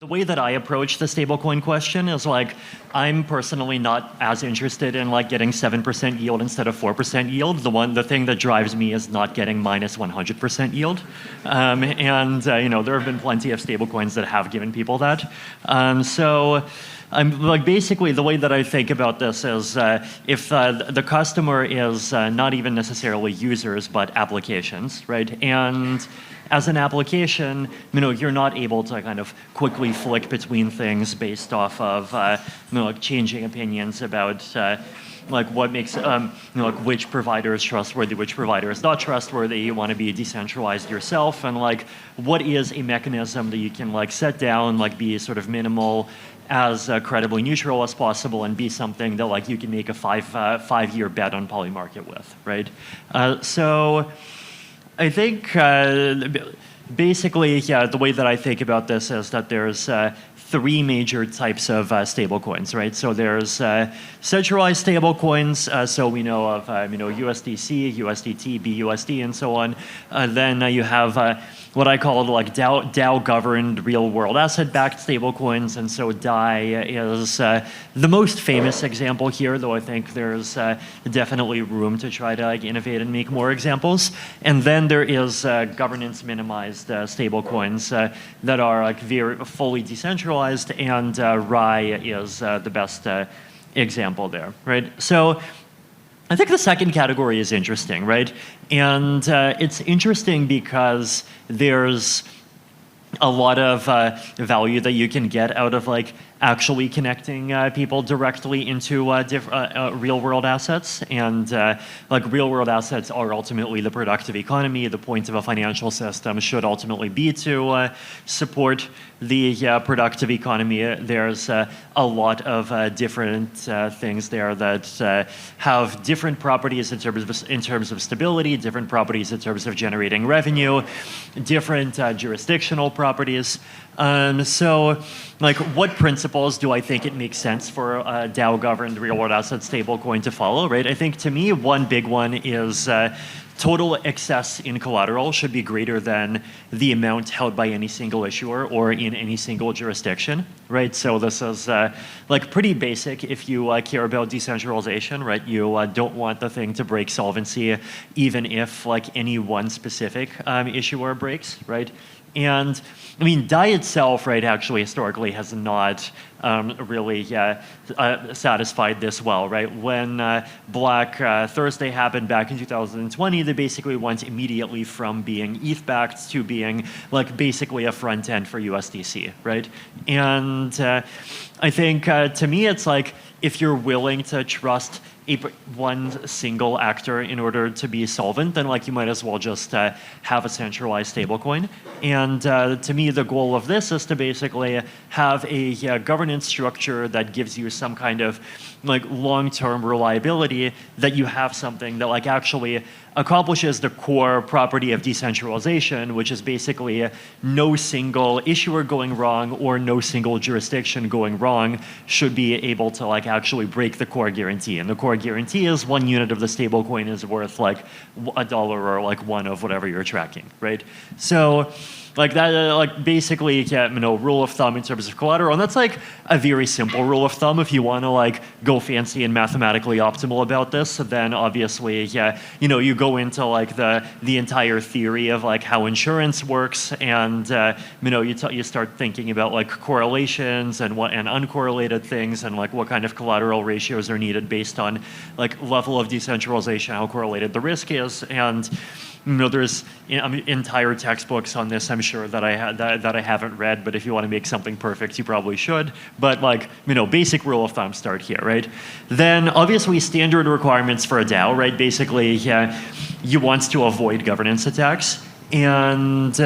The way that I approach the stablecoin question is like, I'm personally not as interested in like getting 7% yield instead of 4% yield. The thing that drives me is not getting minus 100% yield. You know, there have been plenty of stablecoins that have given people that. So I'm like, basically the way that I think about this is if the customer is not even necessarily users, but applications, right? And as an application, you know, you're not able to kind of quickly flick between things based off of you know, like changing opinions about like what makes you know, like which provider is trustworthy, which provider is not trustworthy. You want to be decentralized yourself, and like what is a mechanism that you can like set down, like be sort of minimal, as credibly neutral as possible, and be something that like you can make a five-year bet on Polymarket with, right? So I think basically, yeah, the way that I think about this is that there's three major types of stablecoins, right? So there's centralized stablecoins, so we know of you know, USDC, USDT, BUSD, and so on. Then you have what I call like DAO-governed real-world asset-backed stablecoins, and so DAI is the most famous example here, though I think there's definitely room to try to like innovate and make more examples. And then there is governance-minimized stablecoins that are like very fully decentralized, and RAI is the best example there, right? So I think the second category is interesting, right? And it's interesting because there's a lot of value that you can get out of like actually connecting people directly into real-world assets. And like real-world assets are ultimately the productive economy. The point of a financial system should ultimately be to support the productive economy. There's a lot of different things there that have different properties in terms of stability, different properties in terms of generating revenue, different jurisdictional properties. So like what principles do I think it makes sense for a DAO-governed real-world asset stablecoin to follow, right? I think to me one big one is total excess in collateral should be greater than the amount held by any single issuer or in any single jurisdiction, right? So this is like pretty basic if you care about decentralization, right? You don't want the thing to break solvency even if like any one specific issuer breaks, right? And I mean, DAI itself, right, actually historically has not really satisfied this well, right? When Black Thursday happened back in 2020, they basically went immediately from being ETH-backed to being like basically a front end for USDC, right? And I think to me, it's like if you're willing to trust one single actor in order to be solvent, then like you might as well just have a centralized stablecoin. And to me, the goal of this is to basically have a governance structure that gives you some kind of like long-term reliability, that you have something that like actually accomplishes the core property of decentralization, which is basically no single issuer going wrong or no single jurisdiction going wrong should be able to like actually break the core guarantee. And the core guarantee is 1 unit of the stablecoin is worth like $1 or like 1 of whatever you're tracking, right? So like that, like basically, you know, rule of thumb in terms of collateral, and that's like a very simple rule of thumb. If you want to like go fancy and mathematically optimal about this, then obviously, yeah, you know, you go into like the entire theory of like how insurance works, and you know, you start thinking about like correlations and uncorrelated things, and like what kind of collateral ratios are needed based on like level of decentralization, how correlated the risk is, and you know, there's entire textbooks on this, I'm sure, that I haven't read, but if you want to make something perfect, you probably should. But like, you know, basic rule of thumb start here, right? Then obviously standard requirements for a DAO, right? Basically, you want to avoid governance attacks. And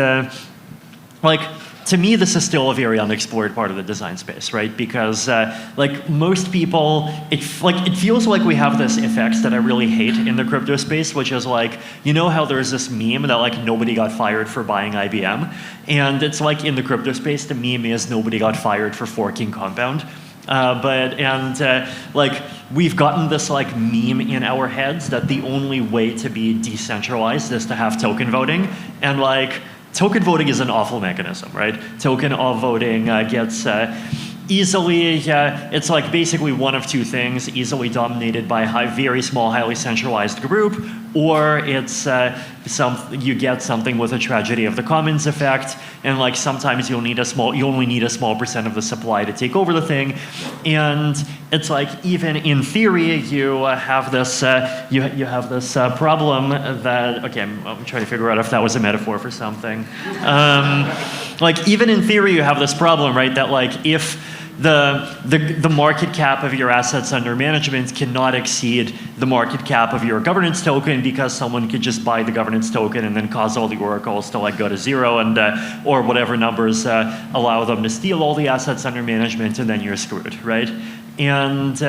like, to me, this is still a very unexplored part of the design space, right? Because like most people, it feels like we have this effect that I really hate in the crypto space, which is like, you know how there's this meme that like nobody got fired for buying IBM? And it's like in the crypto space, the meme is nobody got fired for forking Compound. Like we've gotten this like meme in our heads that the only way to be decentralized is to have token voting, and like token voting is an awful mechanism, right? Token voting gets easily, it's like basically one of two things, easily dominated by a very small, highly centralized group, or it's you get something with a tragedy of the commons effect, and like sometimes you only need a small percent of the supply to take over the thing, and it's like even in theory you have this problem that, okay, I'm trying to figure out if that was a metaphor for something. Like even in theory you have this problem, right? That like if the market cap of your assets under management cannot exceed the market cap of your governance token, because someone could just buy the governance token and then cause all the oracles to like go to zero, and or whatever numbers allow them to steal all the assets under management, and then you're screwed, right? And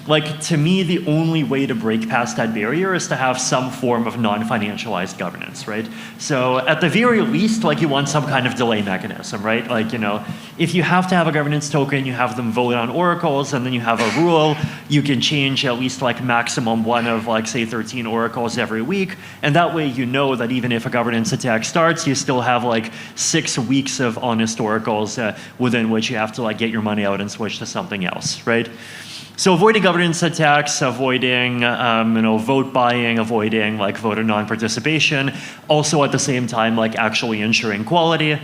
like to me, the only way to break past that barrier is to have some form of non-financialized governance, right? So at the very least, like you want some kind of delay mechanism, right? Like, you know, if you have to have a governance token, you have them vote on oracles, and then you have a rule, you can change at least like maximum one of like say 13 oracles every week, and that way you know that even if a governance attack starts, you still have like 6 weeks of honest oracles within which you have to like get your money out and switch to something else, right? So avoiding governance attacks, avoiding vote buying, avoiding like voter non-participation, also at the same time like actually ensuring quality.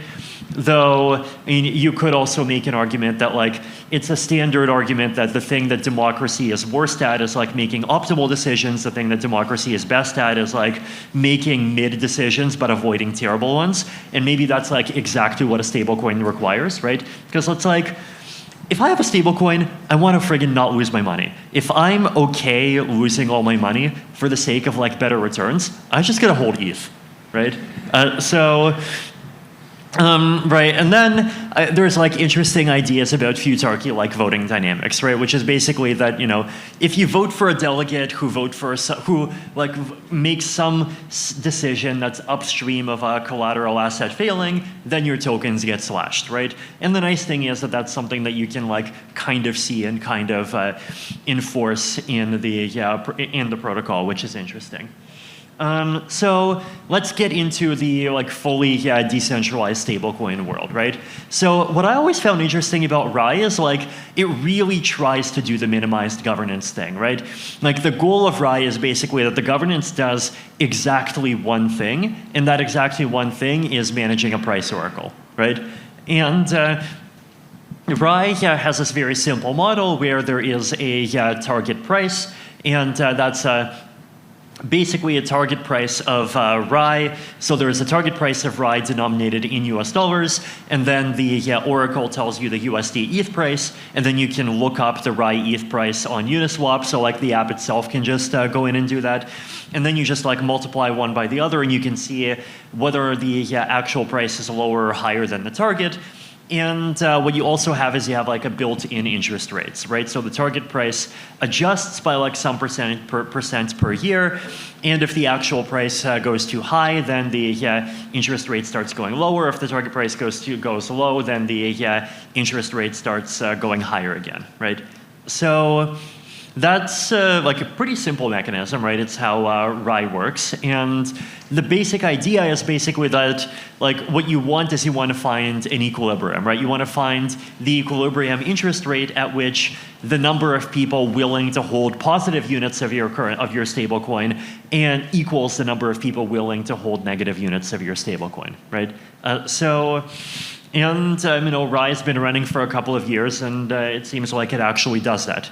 Though, I mean, you could also make an argument that like it's a standard argument that the thing that democracy is worst at is like making optimal decisions. The thing that democracy is best at is like making mid decisions but avoiding terrible ones. And maybe that's like exactly what a stablecoin requires, right? Because it's like, if I have a stablecoin, I want to friggin' not lose my money. If I'm okay losing all my money for the sake of like better returns, I'm just gonna hold ETH, right? Right, and then there's like interesting ideas about futarchy like voting dynamics, right? Which is basically that, you know, if you vote for a delegate who makes some decision that's upstream of a collateral asset failing, then your tokens get slashed, right? And the nice thing is that that's something that you can like kind of see and kind of enforce in the protocol, which is interesting. So let's get into the like fully decentralized stablecoin world, right? So what I always found interesting about RAI is like it really tries to do the minimized governance thing, right? Like the goal of RAI is basically that the governance does exactly one thing, and that exactly one thing is managing a price oracle, right? And RAI has this very simple model where there is a target price, and that's basically a target price of RAI. So there is a target price of RAI denominated in US dollars, and then the oracle tells you the USD ETH price, and then you can look up the RAI ETH price on Uniswap, so like the app itself can just go in and do that. And then you just like multiply one by the other, and you can see whether the actual price is lower or higher than the target. And what you also have is you have like a built-in interest rates, right? So the target price adjusts by like some percent per year, and if the actual price goes too high, then the interest rate starts going lower. If the target price goes low, then the interest rate starts going higher again, right? So that's like a pretty simple mechanism, right? It's how RAI works. And the basic idea is basically that like what you want is you want to find an equilibrium, right? You want to find the equilibrium interest rate at which the number of people willing to hold positive units of your stablecoin and equals the number of people willing to hold negative units of your stablecoin, right? RAI has been running for a couple of years, and it seems like it actually does that.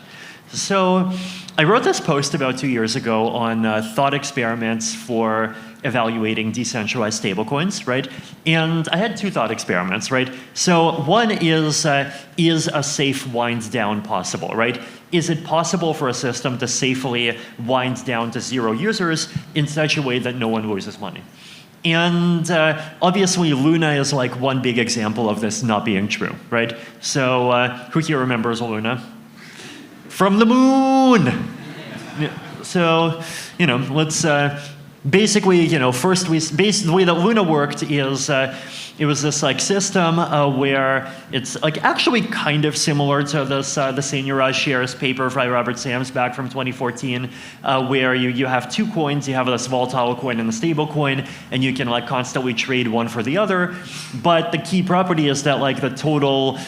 So I wrote this post about 2 years ago on thought experiments for evaluating decentralized stablecoins, right? And I had 2 thought experiments, right? So one is a safe wind down possible, right? Is it possible for a system to safely wind down to 0 users in such a way that no one loses money? And obviously Luna is like one big example of this not being true, right? So who here remembers Luna? From the moon! So, you know, let's basically, you know, first the way that Luna worked is it was this like system where it's like actually kind of similar to this the Seigneurage shares paper by Robert Sams back from 2014, where you have two coins, you have this volatile coin and the stable coin, and you can like constantly trade one for the other. But the key property is that like the total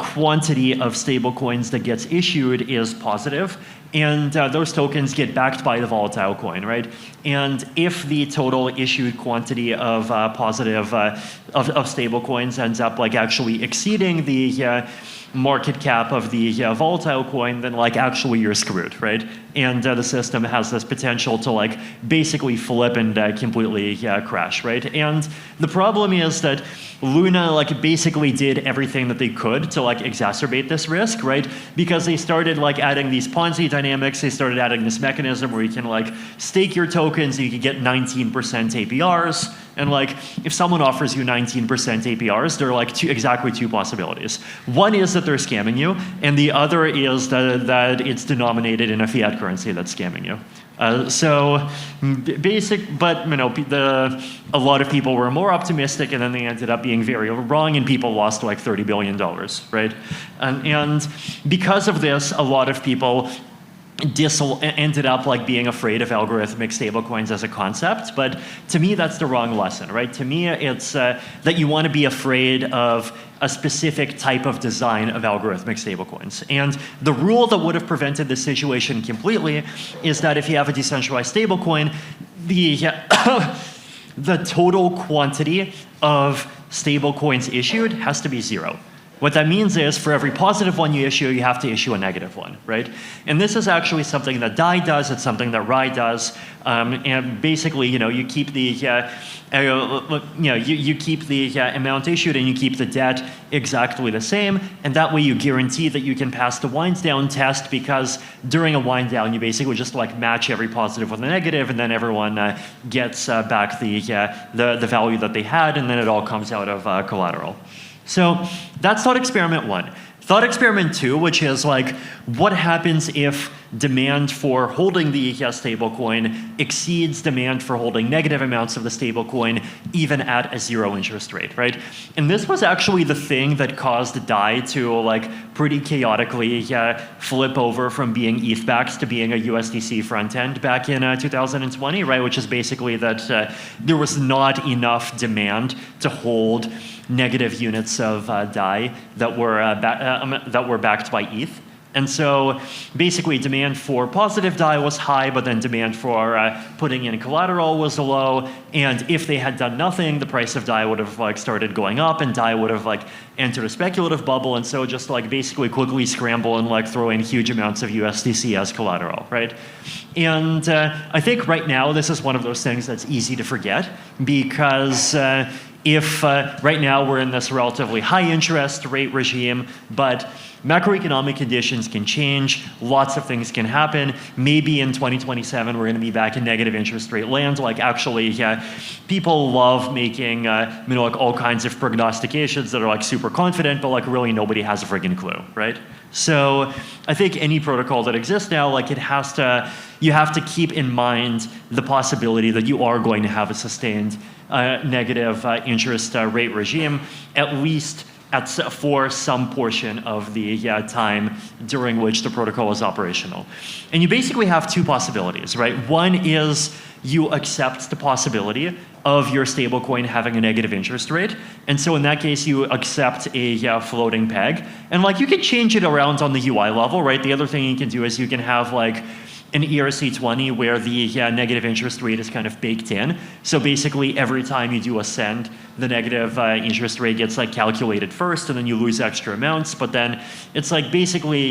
quantity of stable coins that gets issued is positive. And those tokens get backed by the volatile coin, right? And if the total issued quantity of positive of stable coins ends up like actually exceeding the market cap of the volatile coin, then like actually you're screwed, right? And the system has this potential to like basically flip and completely crash, right? And the problem is that Luna like basically did everything that they could to like exacerbate this risk, right? Because they started like adding these Ponzi dynamics, they started adding this mechanism where you can like stake your tokens and you can get 19% APRs. And like, if someone offers you 19% APRs, there are like exactly two possibilities. One is that they're scamming you, and the other is that it's denominated in a fiat currency that's scamming you. But you know, a lot of people were more optimistic, and then they ended up being very wrong, and people lost like $30 billion, right? And because of this, a lot of people ended up like being afraid of algorithmic stablecoins as a concept, but to me that's the wrong lesson, right? To me it's that you want to be afraid of a specific type of design of algorithmic stablecoins. And the rule that would have prevented this situation completely is that if you have a decentralized stablecoin, the total quantity of stablecoins issued has to be 0. What that means is for every positive one you issue, you have to issue a negative one, right? And this is actually something that DAI does. It's something that RAI does. And basically, you know, you keep the you keep the amount issued and you keep the debt exactly the same, and that way you guarantee that you can pass the wind down test, because during a wind down you basically just like match every positive with a negative, and then everyone gets back the value that they had, and then it all comes out of collateral. So that's thought experiment 1. Thought experiment 2, which is like, what happens if demand for holding the stablecoin exceeds demand for holding negative amounts of the stablecoin, even at a 0 interest rate, right? And this was actually the thing that caused DAI to like pretty chaotically flip over from being ETH-backed to being a USDC front end back in 2020, right? Which is basically that there was not enough demand to hold negative units of DAI that were backed by ETH. And so basically demand for positive DAI was high, but then demand for putting in collateral was low. And if they had done nothing, the price of DAI would have like started going up, and DAI would have like entered a speculative bubble, and so just like basically quickly scramble and like throw in huge amounts of USDC as collateral, right? And I think right now this is one of those things that's easy to forget, because if right now we're in this relatively high interest rate regime, but macroeconomic conditions can change, lots of things can happen. Maybe in 2027 we're going to be back in negative interest rate land. Like actually, people love making like all kinds of prognostications that are like super confident, but like really nobody has a friggin' clue, right? So I think any protocol that exists now, like you have to keep in mind the possibility that you are going to have a sustained negative interest rate regime, at least for some portion of the time during which the protocol is operational. And you basically have two possibilities, right? One is you accept the possibility of your stablecoin having a negative interest rate. And so in that case, you accept a floating peg. And like you can change it around on the UI level, right? The other thing you can do is you can have like an ERC20 where the negative interest rate is kind of baked in. So basically every time you do a send, the negative interest rate gets like calculated first, and then you lose extra amounts. But then it's like basically,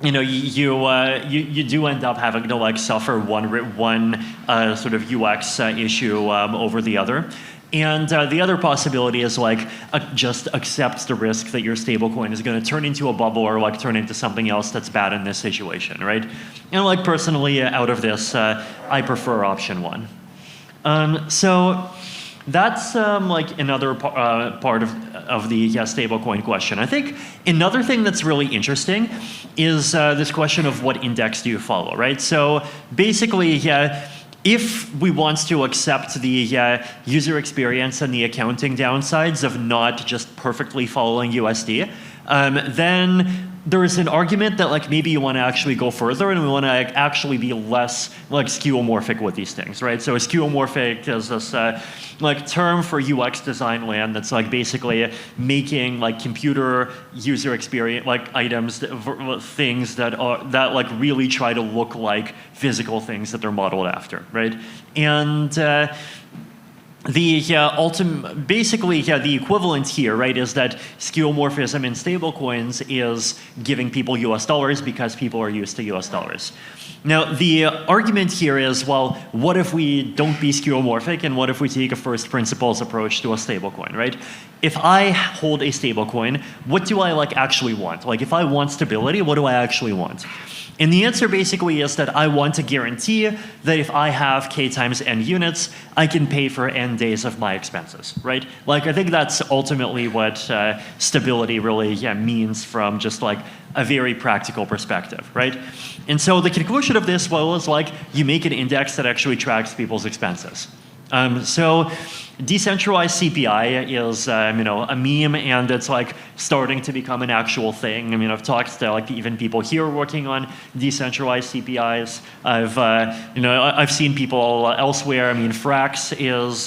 you know, you do end up having to like suffer one sort of UX issue over the other. And the other possibility is like just accept the risk that your stablecoin is going to turn into a bubble or like turn into something else that's bad in this situation, right? And like personally, out of this, I prefer option 1. So that's like another part of the stablecoin question. I think another thing that's really interesting is this question of what index do you follow, right? So basically, if we want to accept the user experience and the accounting downsides of not just perfectly following USD, then there is an argument that like maybe you want to actually go further and we want to actually be less like skeuomorphic with these things, right? So skeuomorphic is this like term for UX design land that's like basically making like computer user experience like items, things that like really try to look like physical things that they're modeled after, right? And basically, the equivalent here, right, is that skeuomorphism in stablecoins is giving people US dollars because people are used to US dollars. Now, the argument here is, well, what if we don't be skeuomorphic and what if we take a first principles approach to a stablecoin, right? If I hold a stablecoin, what do I like actually want? Like if I want stability, what do I actually want? And the answer basically is that I want to guarantee that if I have K times N units, I can pay for N days of my expenses, right? Like I think that's ultimately what stability really means from just like a very practical perspective, right? And so the conclusion of this, well, is like you make an index that actually tracks people's expenses. So decentralized CPI is a meme, and it's like starting to become an actual thing. I mean, I've talked to like even people here working on decentralized CPIs. I've seen people elsewhere. I mean, Frax is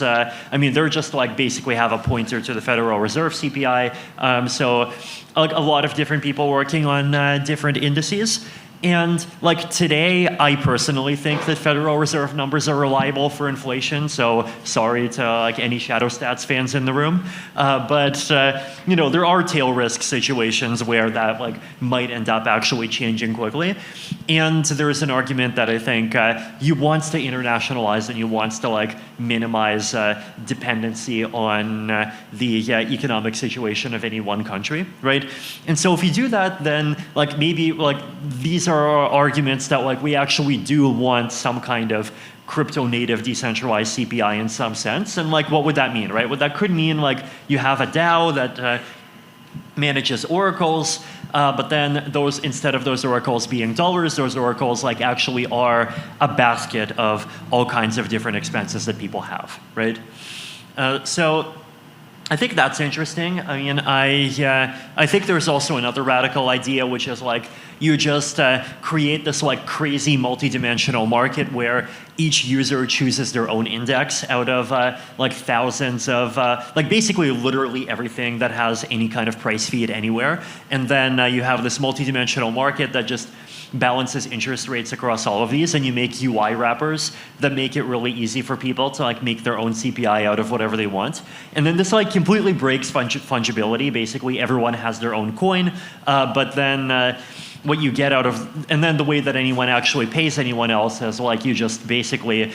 they're just like basically have a pointer to the Federal Reserve CPI. So like a lot of different people working on different indices. And like today, I personally think that Federal Reserve numbers are reliable for inflation. So sorry to like any Shadow Stats fans in the room, but there are tail risk situations where that like might end up actually changing quickly. And there is an argument that I think you want to internationalize and you want to like minimize dependency on the economic situation of any one country, right? And so if you do that, then like maybe like these are arguments that like we actually do want some kind of crypto native decentralized CPI in some sense. And like what would that mean, right? Well, that could mean like you have a DAO that manages oracles, but then those, instead of those oracles being dollars, those oracles like actually are a basket of all kinds of different expenses that people have, right? So I think that's interesting. I mean, I think there's also another radical idea, which is like you just create this like crazy multi-dimensional market where each user chooses their own index out of like thousands of like basically literally everything that has any kind of price feed anywhere, and then you have this multi-dimensional market that just balances interest rates across all of these, and you make UI wrappers that make it really easy for people to like make their own CPI out of whatever they want. And then this like completely breaks fungibility. Basically everyone has their own coin, but then what you get out of, and then the way that anyone actually pays anyone else is like you just basically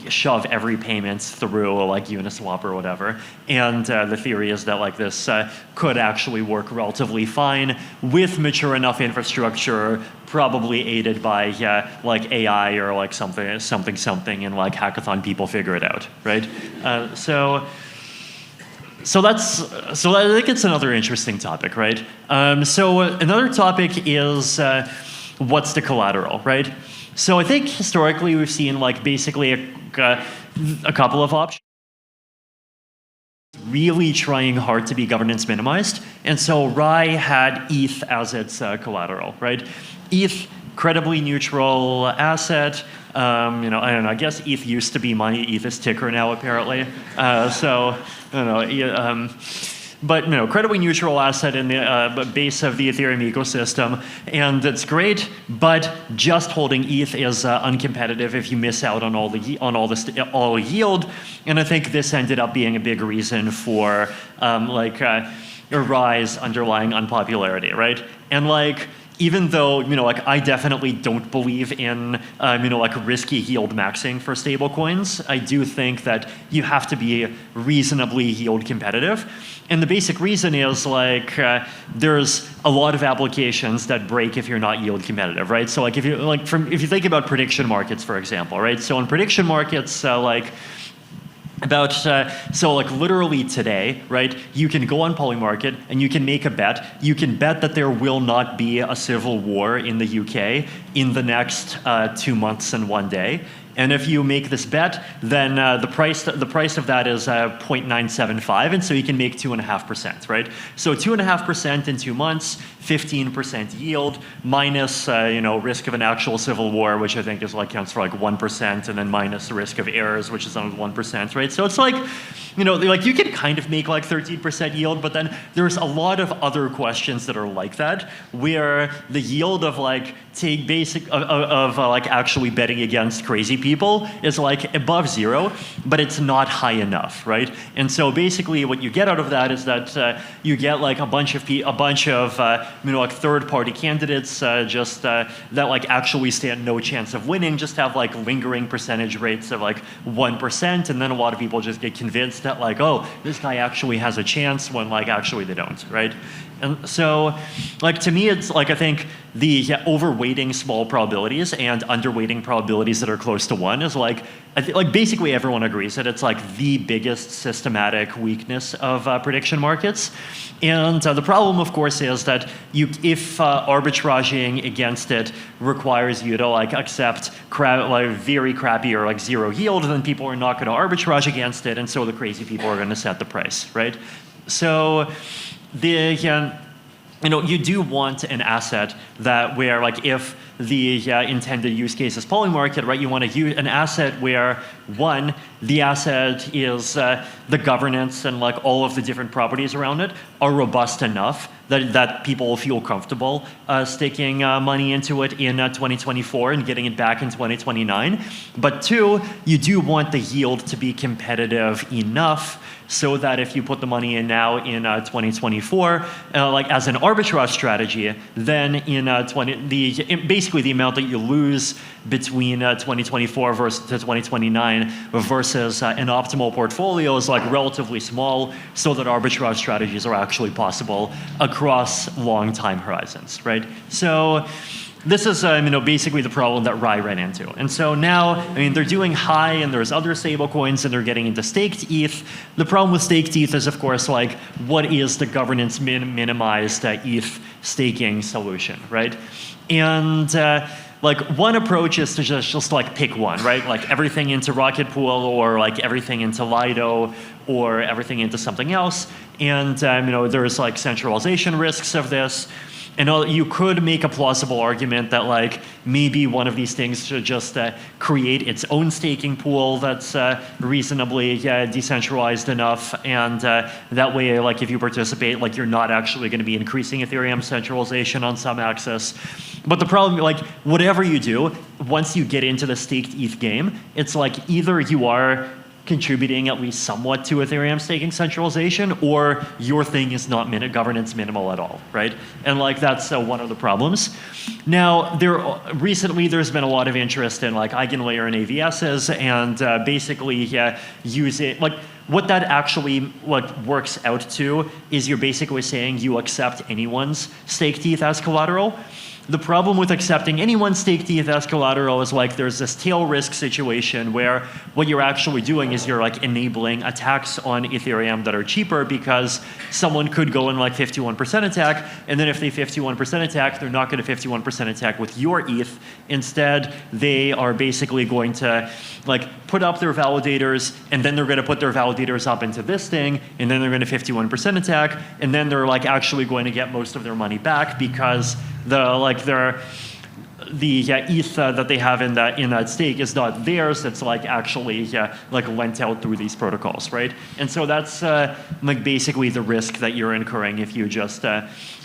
shove every payment through like Uniswap or whatever. And the theory is that like this could actually work relatively fine with mature enough infrastructure, probably aided by like AI or like something, and like hackathon people figure it out, right? So I think it's another interesting topic, right? So another topic is what's the collateral, right? So I think historically we've seen like basically a couple of options really trying hard to be governance minimized. And so Rye had ETH as its collateral, right? ETH, credibly neutral asset. I don't know, I guess ETH used to be money. ETH is ticker now, apparently. So, I don't know. But credibly neutral asset in the base of the Ethereum ecosystem, and that's great. But just holding ETH is uncompetitive if you miss out on all yield. And I think this ended up being a big reason for a rise underlying unpopularity, right? And like, even though, like I definitely don't believe in, like risky yield maxing for stablecoins, I do think that you have to be reasonably yield competitive. And the basic reason is like, there's a lot of applications that break if you're not yield competitive, right? So like if you think about prediction markets, for example, right? So in prediction markets, literally today, right, you can go on Polymarket and you can make a bet. You can bet that there will not be a civil war in the UK in the next 2 months and 1 day. And if you make this bet, then the price of that is 0.975, and so you can make 2.5%, right? So 2.5% in 2 months, 15% yield, minus risk of an actual civil war, which I think is counts for 1%, and then minus the risk of errors, which is another 1%, right? So it's you can kind of make 13% yield, but then there's a lot of other questions that are like that, where the yield of actually betting against crazy people is above 0, but it's not high enough, right? And so basically what you get out of that is that you get a bunch of third-party candidates that actually stand no chance of winning, just have lingering percentage rates of 1%, and then a lot of people just get convinced that oh, this guy actually has a chance, when actually they don't, right? And so, to me, it's I think the overweighting small probabilities and underweighting probabilities that are close to 1 is basically everyone agrees that it's the biggest systematic weakness of prediction markets. And the problem, of course, is that if arbitraging against it requires you to accept very crappy or 0 yield, then people are not going to arbitrage against it, and so the crazy people are going to set the price, right? So you do want an asset where if the intended use case is polymarket, right? You want to use an asset where, one, the asset is the governance and all of the different properties around it are robust enough that people will feel comfortable staking money into it in 2024 and getting it back in 2029. But two, you do want the yield to be competitive enough so that if you put the money in now in 2024, as an arbitrage strategy, then in basically the amount that you lose between 2024 versus 2029 versus an optimal portfolio is relatively small, so that arbitrage strategies are actually possible across long time horizons, right? So this is basically the problem that Rye ran into. And so now, they're doing high, and there's other stablecoins, and they're getting into staked ETH. The problem with staked ETH is, of course, what is the governance minimized ETH staking solution, right? And one approach is to just pick one, right? Everything into Rocket Pool, or everything into Lido, or everything into something else. And there's centralization risks of this. And you could make a plausible argument that maybe one of these things should just create its own staking pool that's reasonably decentralized enough, and that way if you participate, you're not actually going to be increasing Ethereum centralization on some axis. But the problem, whatever you do, once you get into the staked ETH game, it's either you are contributing at least somewhat to Ethereum staking centralization, or your thing is not governance minimal at all, right? And that's one of the problems. Now, recently there's been a lot of interest in eigenlayer and AVSs, and basically use it what that actually works out to is you're basically saying you accept anyone's staked ETH as collateral. The problem with accepting anyone's staked ETH as collateral is there's this tail risk situation where what you're actually doing is you're enabling attacks on Ethereum that are cheaper, because someone could go and 51% attack, and then if they 51% attack, they're not going to 51% attack with your ETH. Instead, they are basically going to put up their validators, and then they're going to put their validators up into this thing, and then they're going to 51% attack, and then they're actually going to get most of their money back, because the ETH that they have in that stake is not theirs. It's actually lent out through these protocols, right? And so that's basically the risk that you're incurring if you just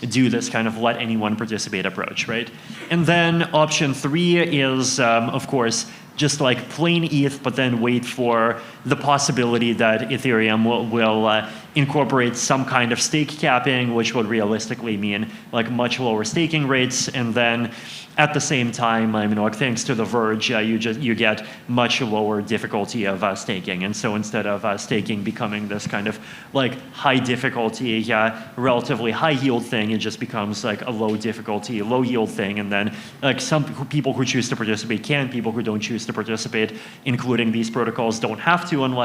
do this kind of let anyone participate approach, right? And then option 3 is, of course, just plain ETH, but then wait for the possibility that Ethereum will incorporate some kind of stake capping, which would realistically mean much lower staking rates, and then at the same time, thanks to the Verge, you get much lower difficulty of staking, and so instead of staking becoming this kind of high difficulty, relatively high yield thing, it just becomes a low difficulty, low yield thing, and then some people who choose to participate can, people who don't choose to participate, including these protocols, don't have to. And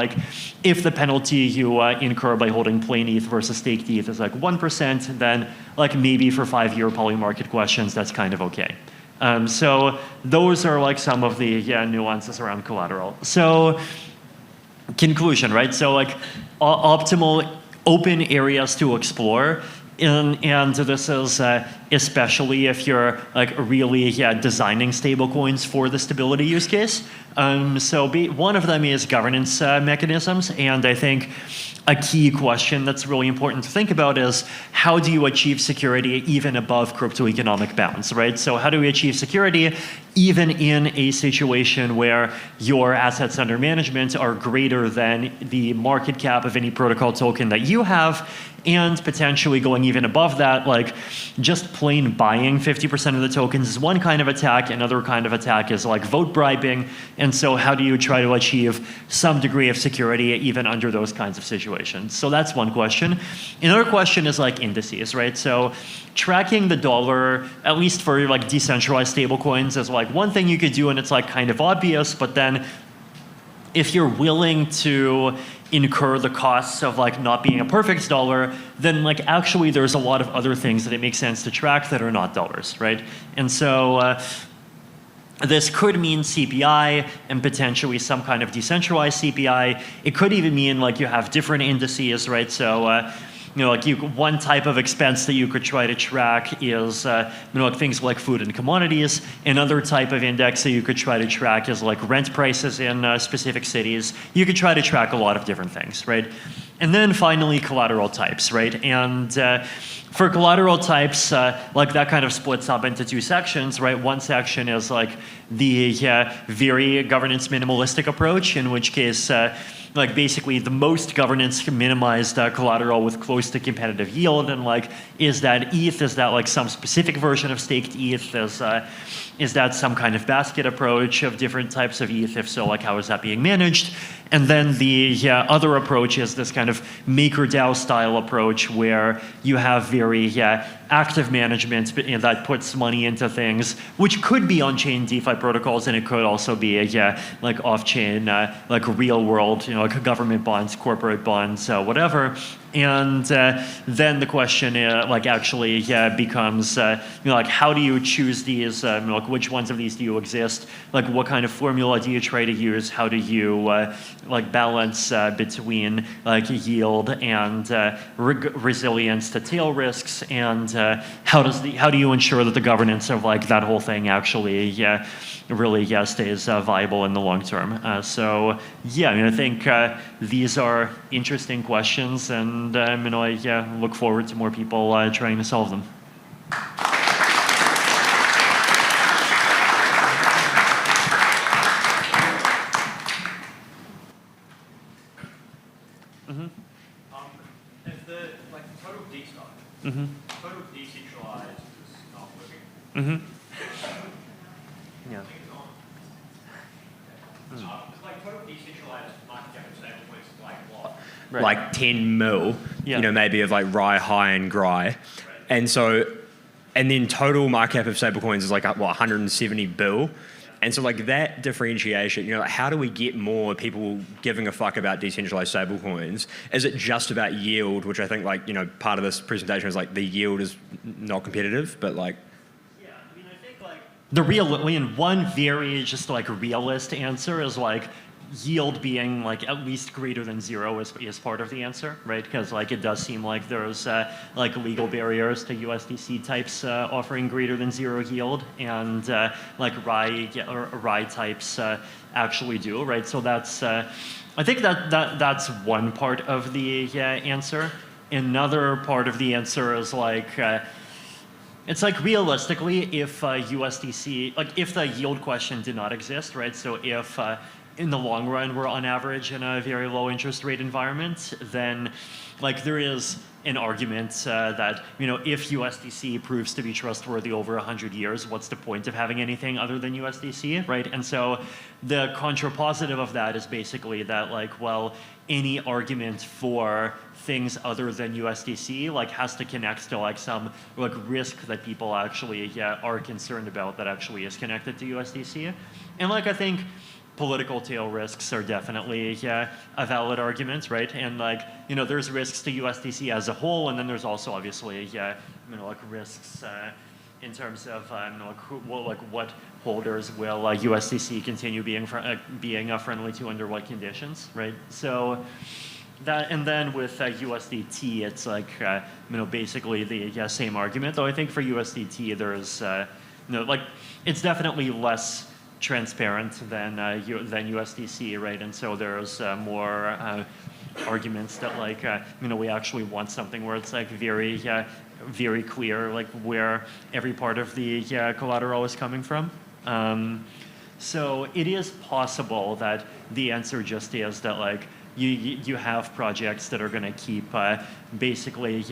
if the penalty you incur by holding plain ETH versus staked ETH is 1%, then maybe for 5-year polymarket questions, that's kind of okay. So those are like some of the nuances around collateral. So conclusion, right? So like optimal open areas to explore. And this is especially if you're like really designing stablecoins for the stability use case. So one of them is governance mechanisms, and I think a key question that's really important to think about is how do you achieve security even above crypto economic bounds, right? So how do we achieve security even in a situation where your assets under management are greater than the market cap of any protocol token that you have, and potentially going even above that, like just plain buying 50% of the tokens is one kind of attack. Another kind of attack is like vote bribing. And so how do you try to achieve some degree of security even under those kinds of situations? So that's one question. Another question is like indices, right? So tracking the dollar, at least for like decentralized stablecoins, is like one thing you could do, and it's like kind of obvious, but then if you're willing to incur the costs of like not being a perfect dollar, then like actually there's a lot of other things that it makes sense to track that are not dollars, right? And so this could mean CPI and potentially some kind of decentralized CPI. It could even mean like you have different indices, right? So like one type of expense that you could try to track is like things like food and commodities. Another type of index that you could try to track is like rent prices in specific cities. You could try to track a lot of different things, right? And then finally, collateral types, right? And for collateral types, like that kind of splits up into two sections, right? One section is like the very governance minimalistic approach, in which case like basically the most governance minimized collateral with close to competitive yield, and like is that ETH, is that like some specific version of staked ETH, is that some kind of basket approach of different types of ETH? If so, like how is that being managed? And then the other approach is this kind of MakerDAO style approach where you have very active management that puts money into things, which could be on-chain DeFi protocols, and it could also be like off-chain, like real world, like government bonds, corporate bonds, whatever. And then the question like actually becomes like how do you choose these, like which ones of these do you exist, like what kind of formula do you try to use, how do you like balance between like yield and resilience to tail risks, and how do you ensure that the governance of like that whole thing actually really stays viable in the long term? So yeah, I mean, I think these are interesting questions, and I look forward to more people trying to solve them. If the total decentralized is not working. Yeah. Total decentralized market cap of stablecoins is like what? Right. Like 10 mil, maybe of like Rye, High, and Gry. Right. And then total market cap of stablecoins is like, what, 170 bill? And so like that differentiation, like how do we get more people giving a fuck about decentralized stablecoins? Is it just about yield, which I think like, part of this presentation is like the yield is not competitive, but like... Yeah, I mean, I think like one very just like realist answer is like yield being like at least greater than zero is part of the answer, right? Because like it does seem like there's like legal barriers to USDC types offering greater than zero yield, and like Rye types actually do, right? So that's I think that's one part of the answer. Another part of the answer is like it's like realistically, if USDC, like if the yield question did not exist, right? So if in the long run we're on average in a very low interest rate environment, then like there is an argument that if USDC proves to be trustworthy over 100 years, what's the point of having anything other than USDC, right? And so the contrapositive of that is basically that like, well, any argument for things other than USDC like has to connect to like some like risk that people actually are concerned about that actually is connected to USDC. And like I think political tail risks are definitely a valid argument, right? And like there's risks to USDC as a whole, and then there's also obviously like risks in terms of what holders will USDC continue being friendly to under what conditions, right? So that, and then with USDT, it's like basically the same argument. Though I think for USDT, there's it's definitely less transparent than USDC, right? And so there's more arguments that we actually want something where it's like very clear where every part of the collateral is coming from. So it is possible that the answer just is that you have projects that are going to keep basically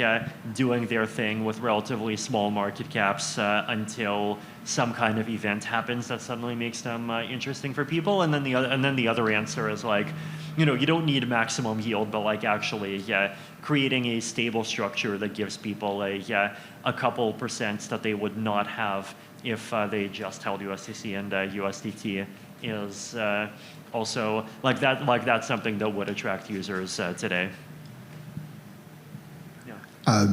doing their thing with relatively small market caps until some kind of event happens that suddenly makes them interesting for people. And then the other answer is you don't need maximum yield, but actually creating a stable structure that gives people a couple percent that they would not have if they just held USDC and USDT is also that's something that would attract users today. Yeah.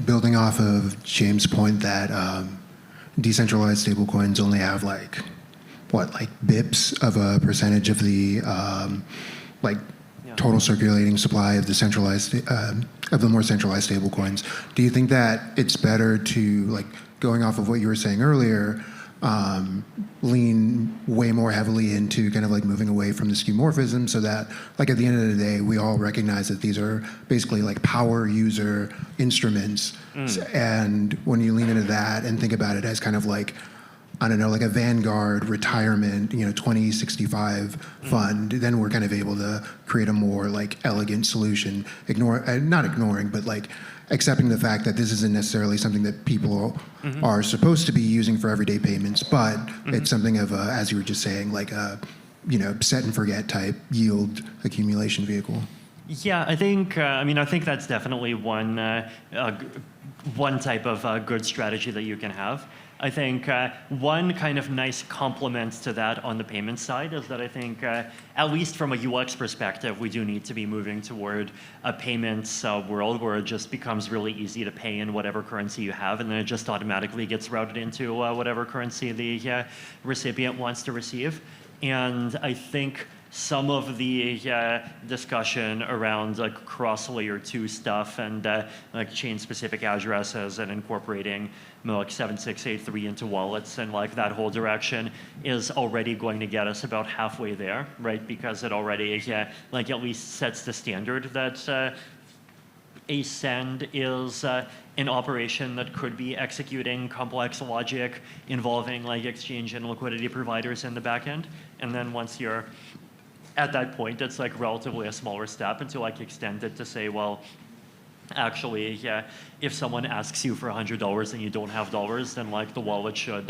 Building off of James' point that decentralized stablecoins only have bips of a percentage of the total circulating supply of the centralized of the more centralized stablecoins. Do you think that it's better to going off of what you were saying earlier, lean way more heavily into kind of moving away from the skeuomorphism so that at the end of the day, we all recognize that these are basically power user instruments. And when you lean into that and think about it as kind of I don't know, a Vanguard retirement, 2065 fund, then we're kind of able to create a more elegant solution, not ignoring, but accepting the fact that this isn't necessarily something that people are supposed to be using for everyday payments, but it's something of a, as you were just saying, a set and forget type yield accumulation vehicle. Yeah, I think I think that's definitely one type of good strategy that you can have. I think one kind of nice complement to that on the payment side is that I think, at least from a UX perspective, we do need to be moving toward a payments world where it just becomes really easy to pay in whatever currency you have, and then it just automatically gets routed into whatever currency the recipient wants to receive. And I think some of the discussion around cross layer 2 stuff and chain specific addresses and incorporating 7683 into wallets and that whole direction is already going to get us about halfway there, right? Because it already at least sets the standard that a send is an operation that could be executing complex logic involving exchange and liquidity providers in the back end. And then once you're at that point, it's relatively a smaller step until extend it to say, well, actually, if someone asks you for $100 and you don't have dollars, then the wallet should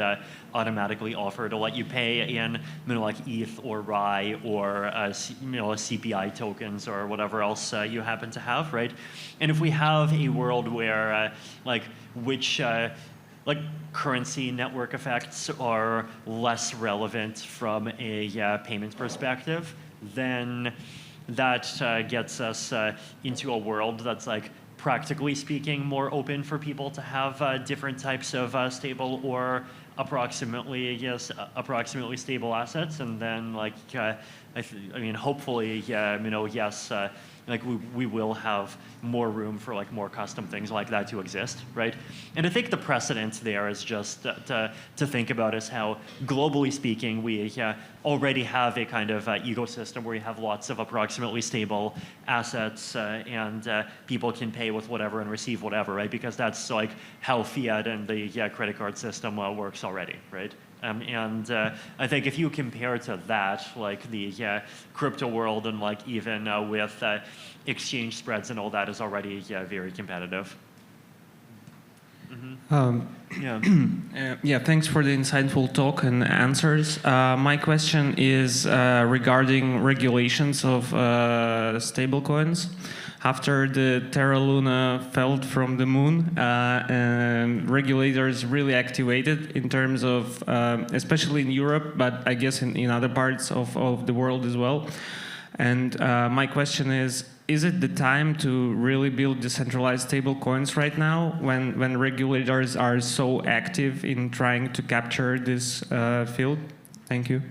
automatically offer to let you pay in ETH or RAI or CPI tokens or whatever else you happen to have, right? And if we have a world where which currency network effects are less relevant from a payments perspective, then that gets us into a world that's practically speaking more open for people to have different types of stable or approximately stable assets, and then hopefully yes. We will have more room for more custom things like that to exist, right? And I think the precedent there is just to think about is how, globally speaking, we already have a kind of ecosystem where you have lots of approximately stable assets and people can pay with whatever and receive whatever, right? Because that's how fiat and the credit card system works already, right? And I think if you compare to that, the crypto world and even with exchange spreads and all that is already very competitive. Yeah, thanks for the insightful talk and answers. My question is regarding regulations of stablecoins. After the Terra Luna fell from the moon, and regulators really activated in terms of, especially in Europe, but I guess in other parts of the world as well, And my question is it the time to really build decentralized stablecoins right now when regulators are so active in trying to capture this field? Thank you.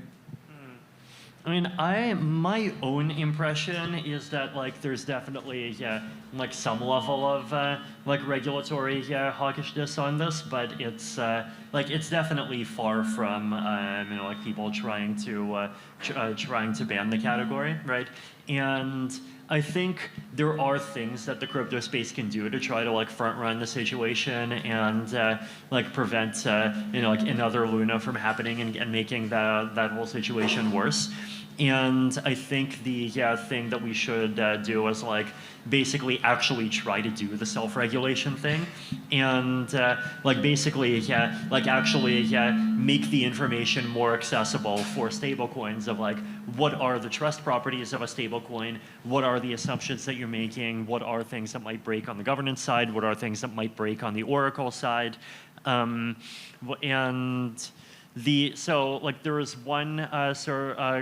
I mean, my own impression is that like there's definitely like some level of like regulatory hawkishness on this, but it's like it's definitely far from you know, like people trying to ban the category, right? And I think there are things that the crypto space can do to try to like front run the situation and like prevent you know, like another Luna from happening and making that whole situation worse. And I think the thing that we should do is like basically actually try to do the self-regulation thing, and like basically like actually make the information more accessible for stablecoins of like what are the trust properties of a stablecoin, what are the assumptions that you're making, what are things that might break on the governance side, what are things that might break on the Oracle side, and so like there is one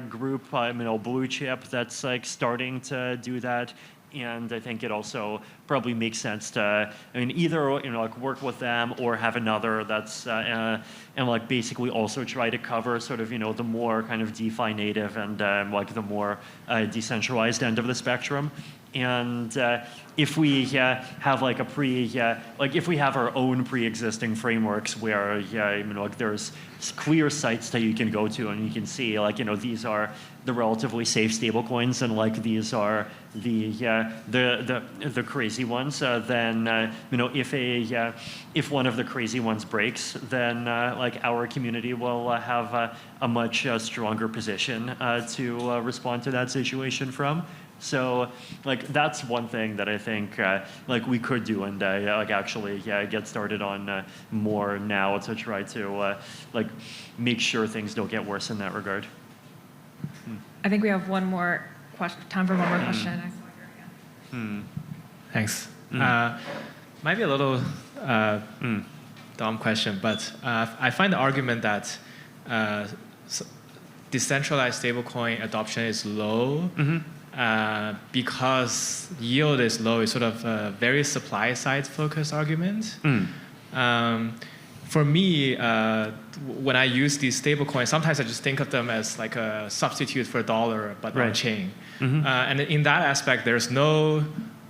group, you know, Blue Chip, that's like starting to do that, and I think it also probably makes sense to, I mean, either, you know, like work with them or have another that's and like basically also try to cover sort of, you know, the more kind of DeFi native and like the more decentralized end of the spectrum. And if we have like a like if we have our own pre-existing frameworks where you know, like there's clear sites that you can go to and you can see like, you know, these are the relatively safe stablecoins and like these are the crazy ones, then you know, if one of the crazy ones breaks, then like our community will have a much stronger position to respond to that situation from. So like that's one thing that I think like we could do and like actually get started on more now to try to like make sure things don't get worse in that regard. I think we have one more time for one more question. Thanks. Might be a little dumb question, but I find the argument that decentralized stablecoin adoption is low because yield is low. It's sort of a very supply side focused argument. For me, when I use these stablecoins, sometimes I just think of them as like a substitute for a dollar, but on chain. And in that aspect, there's no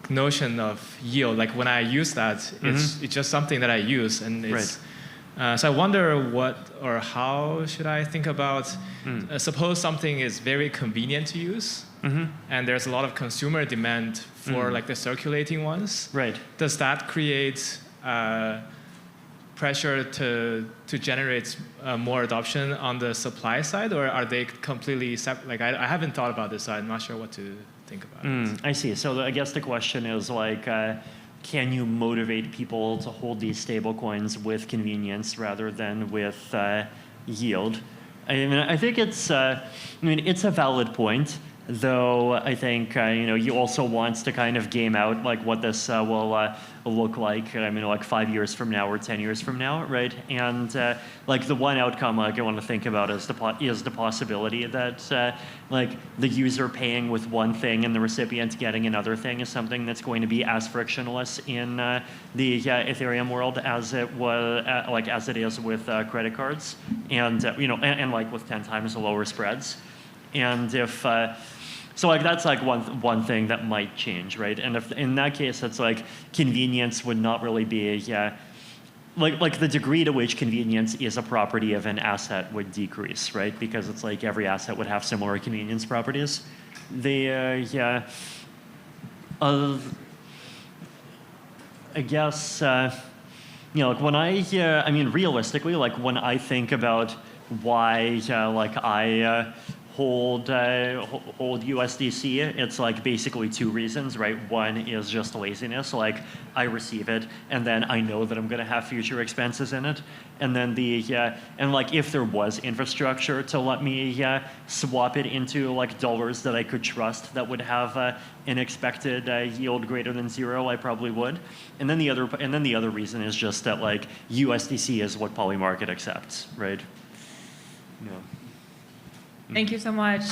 notion of yield. Like when I use that, it's just something that I use, and it's. So I wonder what or how should I think about. Suppose something is very convenient to use, and there's a lot of consumer demand for like the circulating ones. Does that create pressure to generate more adoption on the supply side, or are they completely separate? Like I haven't thought about this, so I'm not sure what to think about it. I see. So I guess the question is like, can you motivate people to hold these stable coins with convenience rather than with yield? I mean, I think it's it's a valid point. Though I think you know, you also want to kind of game out like what this will look like. I mean, like 5 years from now or 10 years from now, right? And like the one outcome like I want to think about is the possibility that like the user paying with one thing and the recipient getting another thing is something that's going to be as frictionless in the Ethereum world as it was like as it is with credit cards, and you know, and like with 10 times the lower spreads. And if so, like that's like one thing that might change, right? And if in that case, it's like convenience would not really be like the degree to which convenience is a property of an asset would decrease, right? Because it's like every asset would have similar convenience properties. I guess you know, like when I mean realistically, like when I think about why like I hold USDC, it's like basically two reasons, right? One is just laziness, like I receive it and then I know that I'm going to have future expenses in it, and then and like if there was infrastructure to let me swap it into like dollars that I could trust that would have an expected yield greater than 0, I probably would. And then the other reason is just that like USDC is what Polymarket accepts, right? Yeah. Thank you so much.